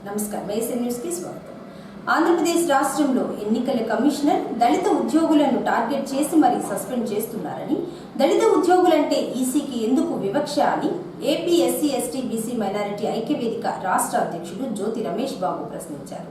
నమస్కారం ASN news కి స్వాగతం. ఆంధ్రప్రదేశ్ రాష్ట్రంలో ఎన్నికల కమిషనర్ దళిత ఉద్యోగులను టార్గెట్ చేసి మరీ సస్పెండ్ చేస్తున్నారని, దళిత ఉద్యోగులంటే ఈసీకి ఎందుకు వివక్ష అని AP SC ST BC minority ఐక్యవేదిక రాష్ట్ర అధ్యక్షుడు జ్యోతి రమేష్ బాబు ప్రశ్నించారు.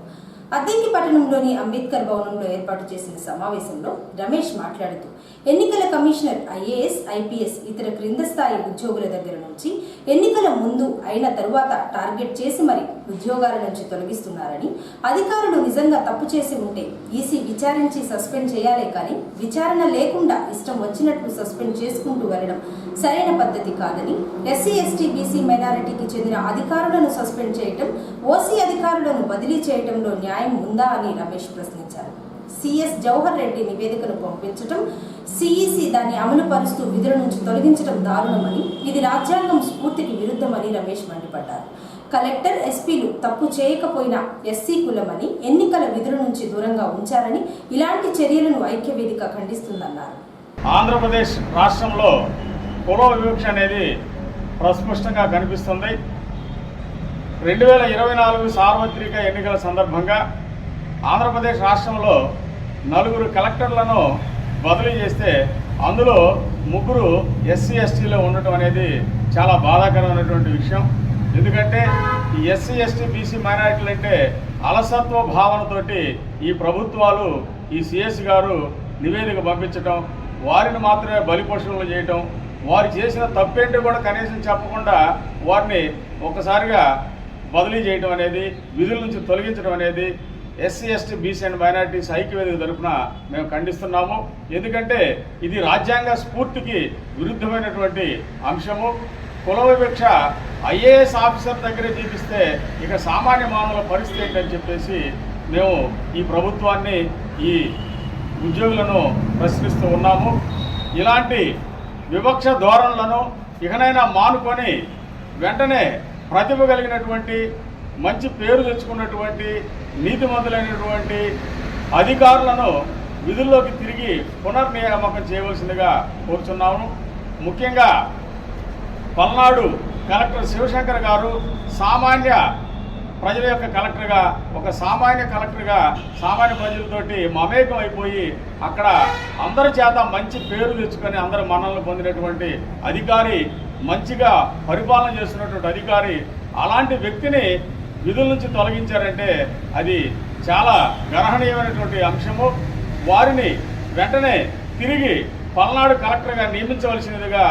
అద్దంకి పట్టణంలోని అంబేద్కర్ భవనంలో ఏర్పాటు చేసిన సమావేశంలో రమేష్ మాట్లాడుతూ, ఎన్నికల కమిషనర్ ఐఏఎస్, ఐపీఎస్ ఇతర క్రింద స్థాయి ఉద్యోగుల దగ్గర నుంచి ఎన్నికల ముందు అయిన తరువాత టార్గెట్ చేసి మరి ఉద్యోగాల నుంచి తొలగిస్తున్నారని, అధికారులు నిజంగా తప్పు చేసి ఉంటే ఈసీ విచారించి సస్పెండ్ చేయాలే కానీ విచారణ లేకుండా ఇష్టం వచ్చినట్లు సస్పెండ్ చేసుకుంటూ వెళ్లడం సరైన పద్ధతి కాదని, ఎస్సీ ఎస్టీ బీసీ మైనారిటీకి చెందిన అధికారులను సస్పెండ్ చేయటం, ఓసీ అధికారులను బదిలీ చేయటంలో న్యాయం ఉందా అని రమేష్ ప్రశ్నించారు. సిఎస్ జవహర్ రెడ్డి నివేదికను పంపించడం, సిఈసి దాన్ని అమలు పరుస్తూ విధుల నుంచి తొలగించడం దారుణమని, ఇది రాజ్యాంగం స్ఫూర్తికి విరుద్ధమని రమేష్ మండిపడ్డారు. కలెక్టర్, ఎస్పీలు తప్పు చేయకపోయినా ఎస్సీ కులమని ఎన్నికల విధుల నుంచి దూరంగా ఉంచారని, ఇలాంటి చర్యలను ఐక్యవేదిక ఖండిస్తుందన్నారు. ఆంధ్రప్రదేశ్ రాష్ట్రంలో కుల వివక్ష అనేది ప్రస్పష్టంగా కనిపిస్తుంది. 2024 సార్వత్రిక ఎన్నికల సందర్భంగా ఆంధ్రప్రదేశ్ రాష్ట్రంలో 4 కలెక్టర్లను బదిలీ చేస్తే అందులో 3 ఎస్సీ ఎస్టీలో ఉండటం అనేది చాలా బాధాకరమైనటువంటి విషయం. ఎందుకంటే ఈ ఎస్సీ ఎస్టీ బీసీ మైనారిటీలు అంటే అలసత్వ భావనతోటి ఈ ప్రభుత్వాలు, ఈ సిఎస్ గారు నివేదిక పంపించడం, వారిని మాత్రమే బలిపోషణలు చేయటం, వారు చేసిన తప్పేంటో కూడా కనీసం చెప్పకుండా వారిని ఒక్కసారిగా బదిలీ చేయడం అనేది, విధుల నుంచి తొలగించడం అనేది SC ST BC and minorities ఐక్యవేదిక తరఫున మేము ఖండిస్తున్నాము. ఎందుకంటే ఇది రాజ్యాంగ స్ఫూర్తికి విరుద్ధమైనటువంటి అంశము. కుల వివక్ష ఐఏఎస్ ఆఫీసర్ దగ్గరే చూపిస్తే ఇక సామాన్య మానవుల పరిస్థితి ఏంటని చెప్పేసి మేము ఈ ప్రభుత్వాన్ని, ఈ ఉద్యోగులను ప్రశ్నిస్తూ ఉన్నాము. ఇలాంటి వివక్ష ధోరణులను ఇకనైనా మానుకొని వెంటనే ప్రతిభ కలిగినటువంటి, మంచి పేరు తెచ్చుకున్నటువంటి, నీతిమంతులైనటువంటి అధికారులను విధుల్లోకి తిరిగి పునర్నియామకం చేయవలసిందిగా కోరుచున్నాము. ముఖ్యంగా పల్నాడు కలెక్టర్ శివశంకర్ గారు సామాన్య ప్రజల యొక్క కలెక్టర్గా, ఒక సామాన్య కలెక్టర్గా సామాన్య ప్రజలతోటి మమేకం అయిపోయి అక్కడ అందరి చేత మంచి పేరు తెచ్చుకొని అందరి మన్ననలు పొందినటువంటి అధికారి, మంచిగా పరిపాలన చేస్తున్నటువంటి అధికారి, అలాంటి వ్యక్తిని విధుల నుంచి తొలగించారంటే అది చాలా గర్హనీయమైనటువంటి అంశము. వారిని వెంటనే తిరిగి పల్నాడు కలెక్టర్గా నియమించవలసినదిగా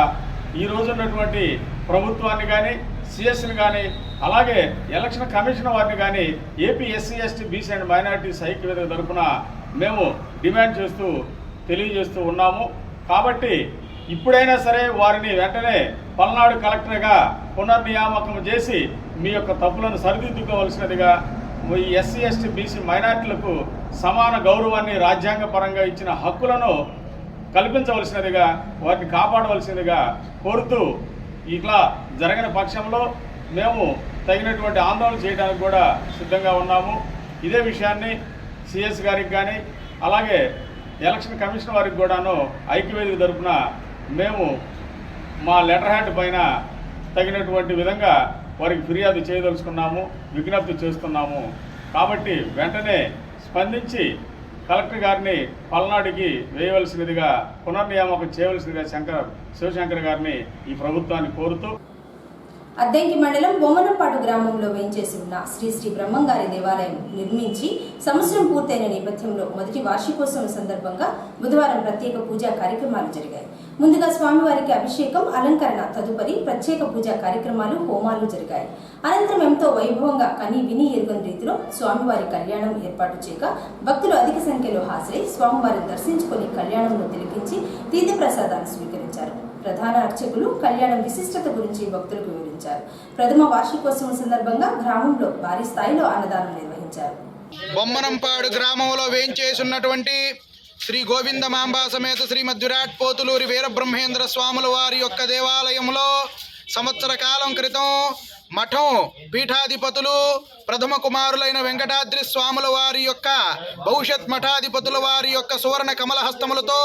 ఈ రోజు ఉన్నటువంటి ప్రభుత్వాన్ని కానీ, సిఎస్ని కానీ, అలాగే ఎలక్షన్ కమిషన్ వారిని కానీ AP SC ST BC and minorities ఐక్యవేదిక తరఫున మేము డిమాండ్ చేస్తూ తెలియజేస్తూ ఉన్నాము. కాబట్టి ఇప్పుడైనా సరే వారిని వెంటనే పల్నాడు కలెక్టర్గా పునర్నియామకం చేసి మీ యొక్క తప్పులను సరిదిద్దుకోవలసినదిగా, ఈ ఎస్సీ ఎస్టీ బీసీ మైనారిటీలకు సమాన గౌరవాన్ని రాజ్యాంగపరంగా ఇచ్చిన హక్కులను కల్పించవలసినదిగా, వాటిని కాపాడవలసిందిగా కోరుతూ, ఇట్లా జరగని పక్షంలో మేము తగినటువంటి ఆందోళన చేయడానికి కూడా సిద్ధంగా ఉన్నాము. ఇదే విషయాన్ని సిఎస్ గారికి కానీ, అలాగే ఎలక్షన్ కమిషన్ వారికి కూడాను ఐక్యవేదిక తరఫున మేము మా లెటర్ హ్యాడ్ పైన తగినటువంటి విధంగా వారికి ఫిర్యాదు చేయదలుచుకున్నాము, విజ్ఞప్తి చేస్తున్నాము. కాబట్టి వెంటనే స్పందించి కలెక్టర్ గారిని పల్నాడుకి వేయవలసినదిగా, పునర్నియామకం చేయవలసినదిగా శివశంకర్ గారిని ఈ ప్రభుత్వాన్ని కోరుతూ, అద్దంకి మండలం బొమ్మనంపాడు గ్రామంలో వేంచేసి ఉన్న శ్రీ శ్రీ బ్రహ్మంగారి దేవాలయం నిర్మించి సంవత్సరం పూర్తయిన నేపథ్యంలో మొదటి వార్షికోత్సవం సందర్భంగా బుధవారం ప్రత్యేక పూజా కార్యక్రమాలు జరిగాయి. ముందుగా స్వామివారికి అభిషేకం, అలంకరణ, తదుపరి ప్రత్యేక పూజా కార్యక్రమాలు, హోమాలు జరిగాయి. అనంతరం ఎంతో వైభవంగా కని విని ఎరుగని రీతిలో స్వామివారి కళ్యాణం ఏర్పాటు చేయగా భక్తులు అధిక సంఖ్యలో హాజరై స్వామివారిని దర్శించుకుని కళ్యాణంలో తిలకించి తీర్థప్రసాదాలు స్వీకరించారు. ప్రధాన అర్చకులు కళ్యాణం విశిష్టత గురించి భక్తులకు వివరించారు. ప్రథమ వార్షికోత్సవం సందర్భంగా గ్రామంలో భారీ స్థాయిలో అన్నదానం నిర్వహించారు. బొమ్మనంపాడు గ్రామంలో వేంచేసున్నటువంటి శ్రీ గోవిందమాంబా సమేత శ్రీమద్ విరాట్ పోతులూరి వీరబ్రహ్మేంద్ర స్వాముల వారి యొక్క దేవాలయంలో సంవత్సర కాలం క్రితం మఠం పీఠాధిపతులు ప్రథమ కుమారులైన వెంకటాద్రి స్వాముల వారి యొక్క భవిష్యత్ మఠాధిపతుల వారి యొక్క సువర్ణ కమలహస్తములతో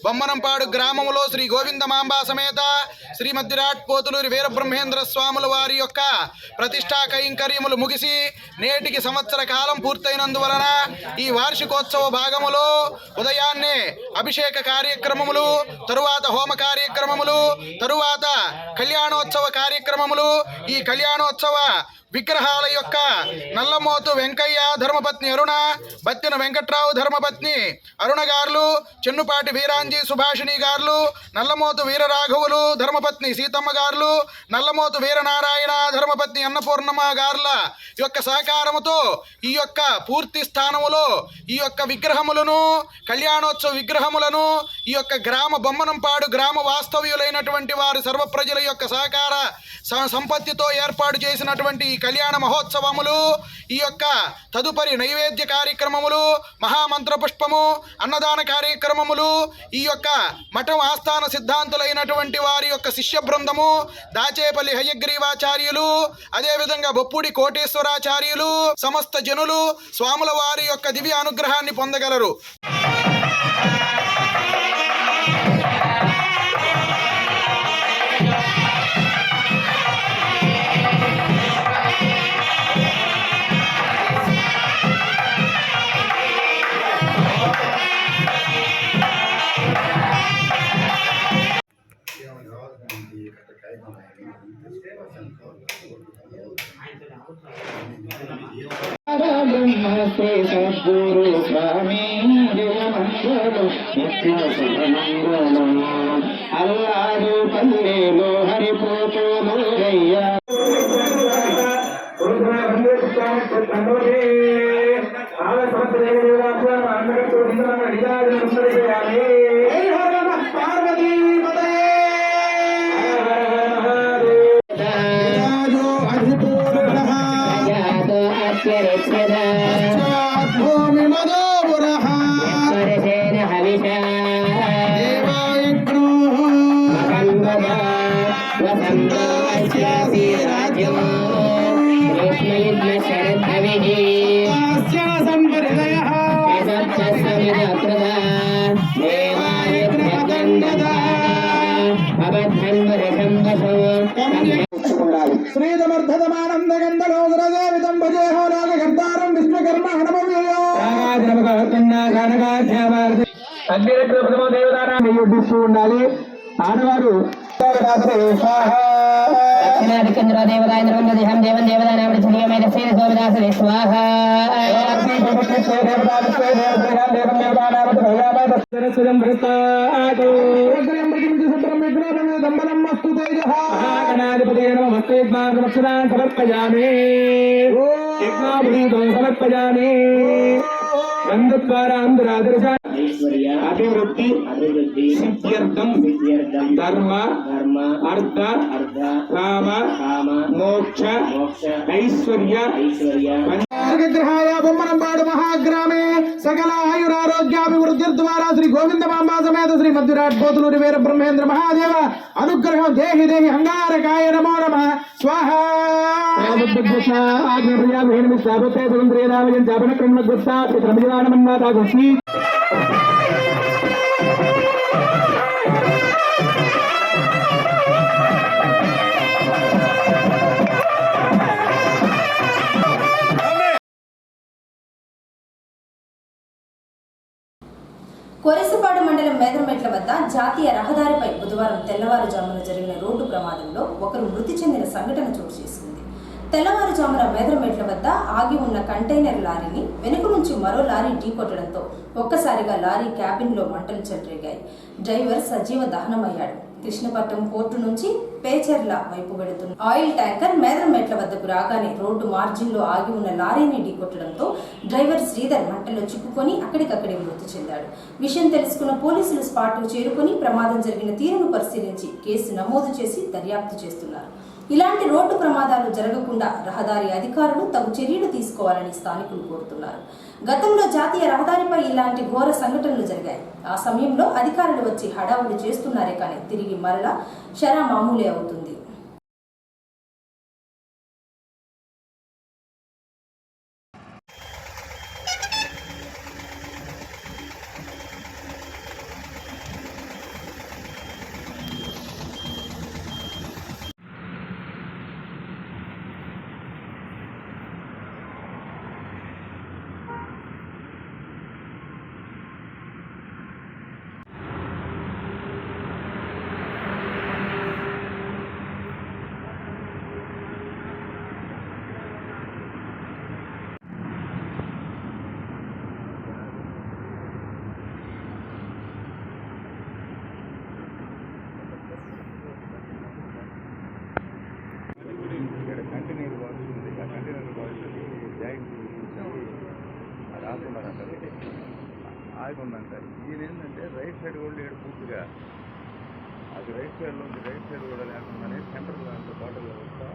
బొమ్మనంపాడు గ్రామంలో శ్రీ గోవిందమాంబా సమేత శ్రీమద్విరాట్ పోతులూరి వీరబ్రహ్మేంద్ర స్వాముల వారి యొక్క ప్రతిష్టా కైంకర్యములు ముగిసి నేటికి సంవత్సర కాలం పూర్తయినందువలన ఈ వార్షికోత్సవ భాగములో ఉదయాన్నే అభిషేక కార్యక్రమములు, తరువాత హోమ కార్యక్రమములు, తరువాత కళ్యాణోత్సవ కార్యక్రమములు. ఈ కళ్యాణోత్సవ విగ్రహాల యొక్క నల్లమోతు వెంకయ్య ధర్మపత్ని అరుణ, బత్తిన వెంకట్రావు ధర్మపత్ని అరుణ గారులు, చెన్నుపాటి వీరాంజీ సుభాషిణి గారులు, నల్లమోతు వీరరాఘవులు ధర్మపత్ని సీతమ్మ గారులు, నల్లమోతు వీరనారాయణ ధర్మపత్ని అన్నపూర్ణమ్మ గారుల యొక్క సహకారముతో ఈ యొక్క పూర్తి స్థానములో ఈ యొక్క విగ్రహములను, కళ్యాణోత్సవ విగ్రహములను ఈ యొక్క గ్రామ బొమ్మనంపాడు గ్రామ వాస్తవ్యులైనటువంటి వారి సర్వ ప్రజల యొక్క సహకార సంపత్తితో ఏర్పాటు చేసినటువంటి ఈ కళ్యాణ మహోత్సవములు, ఈ యొక్క తదుపరి నైవేద్య కార్యక్రమములు, మహామంత్ర పుష్పము, అన్నదాన కార్యక్రమములు, ఈ యొక్క మఠం ఆస్థాన సిద్ధాంతులైనటువంటి వారి యొక్క శిష్య బృందము, దాచేపల్లి హయగ్రీవాచార్యులు, అదేవిధంగా బొప్పుడి కోటేశ్వరాచార్యులు, సమస్త జనులు స్వాముల వారి యొక్క దివ్య అనుగ్రహాన్ని పొందగలరు. ब्रह्मसे सद्गुरु स्वामी जय मंगल नित्य सुमंगल अल्लाहु पल्लेलो हरिपोतो लोगయ్య శ్రీధమర్ధమానందగంధలోదరదేవితం భజేహో రాజగర్తారం విశ్వకర్మ హనుమవీయో అగ్నిరత్నో దేవతారాన్ని యుద్ధిస్తూ ఉండాలి. ఆడవారు దక్షిణాధికంద్ర దేవతాంద్రం దేవం దేవదానామ నియమైన శ్రీ సోమదాస స్వాహ సమర్పయామి సమర్పయామి అభివృద్ధి సిద్ధ్యర్థం ధర్మ అర్థ కామ మోక్ష ఐశ్వర్య గ్రహాయ బొమ్మనంపాడు మహాగ్రామే సకల ఆయురారోగ్యాభివృద్ధి ద్వారా శ్రీ గోవిందమాంబా సమేత శ్రీ మధ్విరాట్ పోతులూరి వీర బ్రహ్మేంద్ర మహాదేవ అనుగ్రహం దేహి దేహి అంగారకాయ నమో నమః స్వాహ కొరిసపాడు మండలం మేదరమెట్ల వద్ద జాతీయ రహదారిపై బుధవారం తెల్లవారుజామున జరిగిన రోడ్డు ప్రమాదంలో ఒకరు మృతి చెందిన సంఘటన చోటు చేసుకుంది. తెల్లవారుజామున మేదరమెట్ల వద్ద ఆగి ఉన్న కంటైనర్ లారీని వెనుక నుంచి మరో లారీ ఢీకొట్టడంతో ఒక్కసారిగా లారీ క్యాబిన్లో మంటలు చెలరేగాయి. డ్రైవర్ సజీవ దహనమయ్యాడు. కృష్ణపట్నం పోర్టు నుంచి పేచర్ల వైపు వెళుతున్న ఆయిల్ ట్యాంకర్ మేదరమెట్ల వద్దకు రాగానే రోడ్డు మార్జిన్లో ఆగి ఉన్న లారీని ఢీకొట్టడంతో డ్రైవర్ శ్రీధర్ మంటల్లో చిక్కుకొని అక్కడికక్కడే మృతి చెందాడు. విషయం తెలుసుకున్న పోలీసులు స్పాట్కు చేరుకొని ప్రమాదం జరిగిన తీరును పరిశీలించి కేసు నమోదు చేసి దర్యాప్తు చేస్తున్నారు. ఇలాంటి రోడ్డు ప్రమాదాలు జరగకుండా రహదారి అధికారులు తగు చర్యలు తీసుకోవాలని స్థానికులు కోరుతున్నారు. గతంలో జాతీయ రహదారిపై ఇలాంటి ఘోర సంఘటనలు జరిగాయి. ఆ సమయంలో అధికారులు వచ్చి హడావుడి చేస్తున్నారే కానీ తిరిగి మరలా షరా మామూలే అవుతుంది. ఆగుందంట. ఈయన ఏంటంటే రైట్ సైడ్ కూడా లేడు పూర్తిగా. అది రైట్ సైడ్లో ఉంది, రైట్ సైడ్ కూడా లేకుండానే సెంటర్ దాంట్లో బాటలో వస్తా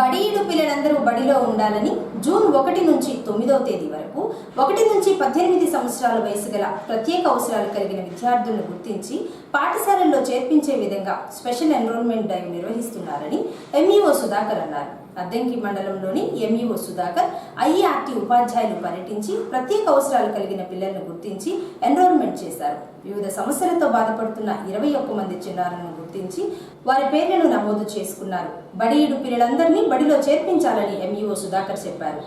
బడిఈడు పిల్లలందరూ బడిలో ఉండాలని జూన్ 1 నుంచి 9వ తేదీ వరకు 1 నుంచి 18 సంవత్సరాల వయసు గల ప్రత్యేక అవసరాలు కలిగిన విద్యార్థులను గుర్తించి పాఠశాలల్లో చేర్పించే విధంగా స్పెషల్ ఎన్రోల్మెంట్ డ్రైవ్ నిర్వహిస్తున్నారని ఎంఈఓ సుధాకర్ అన్నారు. అద్దంకి మండలంలోని ఎంఈఓ సుధాకర్ ఐఈఆర్టీ ఉపాధ్యాయులు పర్యటించి ప్రత్యేక అవసరాలు కలిగిన పిల్లలను గుర్తించి ఎన్రోల్మెంట్ చేశారు. వివిధ సమస్యలతో బాధపడుతున్న 21 మంది చిన్నారులను గుర్తించి వారి పేర్లను నమోదు చేసుకున్నారు. బడిఈడు పిల్లలందరినీ బడిలో చేర్పించాలని ఎంఈఓ సుధాకర్ చెప్పారు.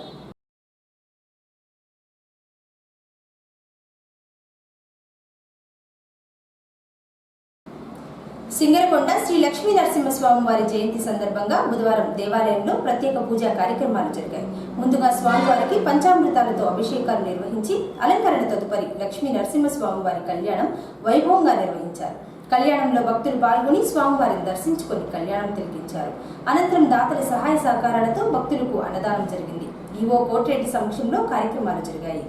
సింగరకొండ శ్రీ లక్ష్మీ నరసింహస్వామి వారి జయంతి సందర్భంగా బుధవారం దేవాలయంలో ప్రత్యేక పూజా కార్యక్రమాలు జరిగాయి. ముందుగా స్వామివారికి పంచామృతాలతో అభిషేకాలు నిర్వహించి అలంకరణ తదుపరి లక్ష్మీ నరసింహస్వామి వారి కళ్యాణం వైభవంగా నిర్వహించారు. కళ్యాణంలో భక్తులు పాల్గొని స్వామివారిని దర్శించుకొని కళ్యాణం తిలకించారు. అనంతరం దాతల సహాయ సహకారాలతో భక్తులకు అన్నదానం జరిగింది. ఈవో కోటిరెడ్డి సమక్షంలో కార్యక్రమాలు జరిగాయి.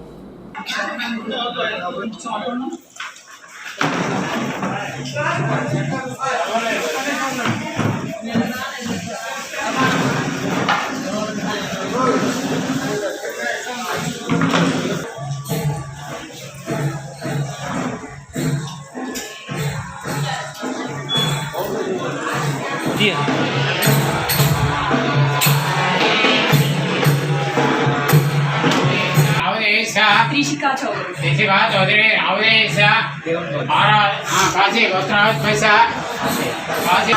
त्रिशिका चौधरी अवधेश काशी वस्त्रनाथ पैसा काशी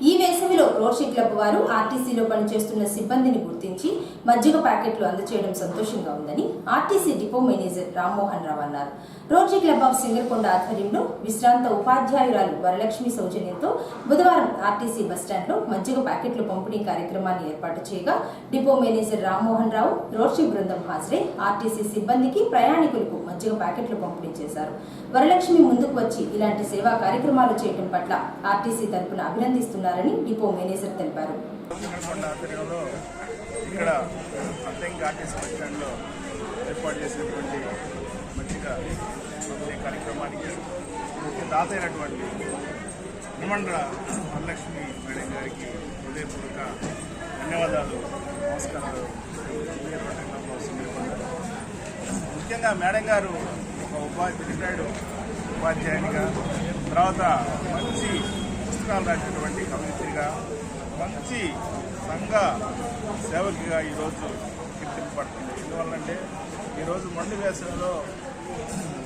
ఈ వేసవిలో రోటరీ క్లబ్ వారు ఆర్టీసీలో పనిచేస్తున్న సిబ్బందిని గుర్తించి మజ్జిగ ప్యాకెట్లు అందజేయడం సంతోషంగా ఉందని RTC depot manager Rammohan Rao అన్నారు. రోటరీ క్లబ్ ఆఫ్ సింగరకొండ ఆధ్వర్యంలో విశ్రాంత ఉపాధ్యాయురాలు వరలక్ష్మి సౌజన్యంతో బుధవారం ఆర్టీసీ బస్టాండ్లో మజ్జిగ ప్యాకెట్లు పంపిణీ కార్యక్రమాన్ని ఏర్పాటు చేయగా depot manager Rammohan Rao rotary బృందం హాజరై ఆర్టీసీ సిబ్బందికి ప్రయాణికులకు మజ్జిగ ప్యాకెట్లు పంపిణీ చేశారు. వరలక్ష్మి ముందుకు వచ్చి ఇలాంటి సేవా కార్యక్రమాలు చేయడం పట్ల ఆర్టీసీ తరపున అభినందిస్తున్నారని డిపో మేనేజర్ తెలిపారు. ఇక్కడ అద్దంకి ఆర్టీసీ బస్ స్టాండ్లో ఏర్పాటు చేసినటువంటి మంచిగా కార్యక్రమానికి ముఖ్య దాత అయినటువంటి నిమండ్ర వరలక్ష్మి మేడం గారికి హృదయపూర్వక ధన్యవాదాలు, నమస్కారాలు. ముఖ్యంగా మేడం గారు ఒక రిటైర్డ్ ఉపాధ్యాయునిగా, తర్వాత మంచి పుస్తకాలు రాసినటువంటి కమ్యూనిటీగా, మంచి సంఘ సేవకిగా ఈరోజు గుర్తింపబడుతుంది. ఎందువల్లంటే ఈరోజు మండు వేసవిలో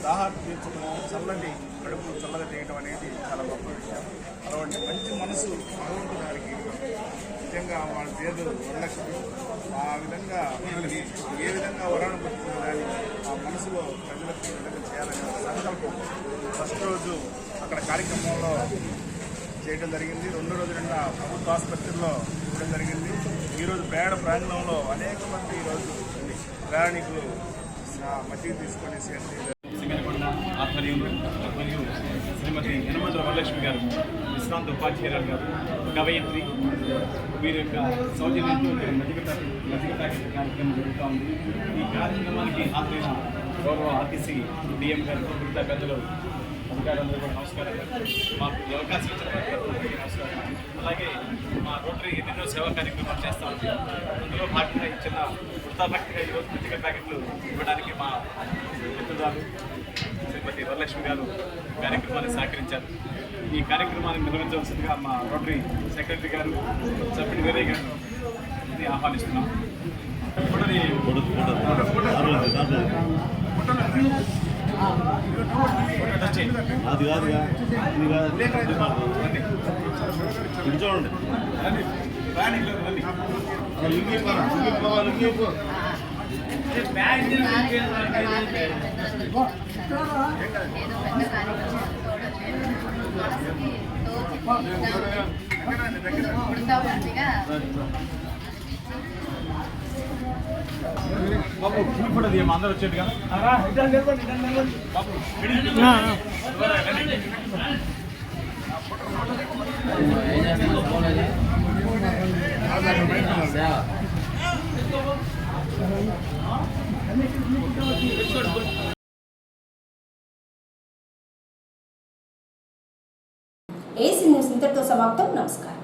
దాహాన్ని తీర్చుకుని చల్లని కడుపు చల్లగా తీయడం అనేది చాలా గొప్ప విషయం. అలాంటి మంచి మనసు భగవంతుడు గారికి నిజంగా వాళ్ళ పేరు వరలక్ష్మి ఆ విధంగా మనకి ఏ విధంగా వరాన్ని పుట్టిందో కానీ ఆ మనసులో ప్రజలకు ఈ విధంగా చేయాలనే సంకల్పం ఫస్ట్ రోజు అక్కడ కార్యక్రమంలో చేయడం జరిగింది. రెండో రోజు నిన్న ప్రభుత్వ ఆసుపత్రిలో చేయడం జరిగింది. ఈరోజు ప్రయాణ ప్రాంగణంలో అనేక మంది ఈరోజు ప్రయాణికులు మధ్యకి తీసుకొని సింగనకొండ ఆధ్వర్యంలో మరియు శ్రీమతి యనమల వరలక్ష్మి గారు, విశ్రాంత ఉపాధ్యాయురాలు గారు, కవయిత్రి, వీరి యొక్క సౌజన్యంతో మజ్జిగ ప్యాకెట్ కార్యక్రమం జరుగుతూ ఉంది. ఈ కార్యక్రమానికి హాజరైన గౌరవ ఆర్టీసీ డిఎం గారు, మిగతా పెద్దలు, అధికారులందరూ కూడా నమస్కారం. మాకు ఈ అవకాశం ఇచ్చిన నమస్కారం. అలాగే మా రోటరీ ఎన్నెన్నో సేవా కార్యక్రమాలు చేస్తూ ఉంటాం. అందులో భాగంగా ఇచ్చిన వృత్తాభక్తిగా ఈరోజు మజ్జిగ ప్యాకెట్లు ఇవ్వడానికి మా మిత్రురాలు శ్రీమతి వరలక్ష్మి గారు కార్యక్రమాన్ని సహకరించారు. ఈ కార్యక్రమాన్ని నిర్వహించవలసిందిగా మా రోటరీ సెక్రటరీ గారు, సభ్యుడు వీరయ్య గారు ఆహ్వానిస్తున్నాం. అది కాదుగా ఇది చూడండి. బాబు కూడా అందరూ వచ్చేట్టుగా బాబు ఏసీ న్యూస్ ఇంతటితో సమాప్తం. నమస్కారం.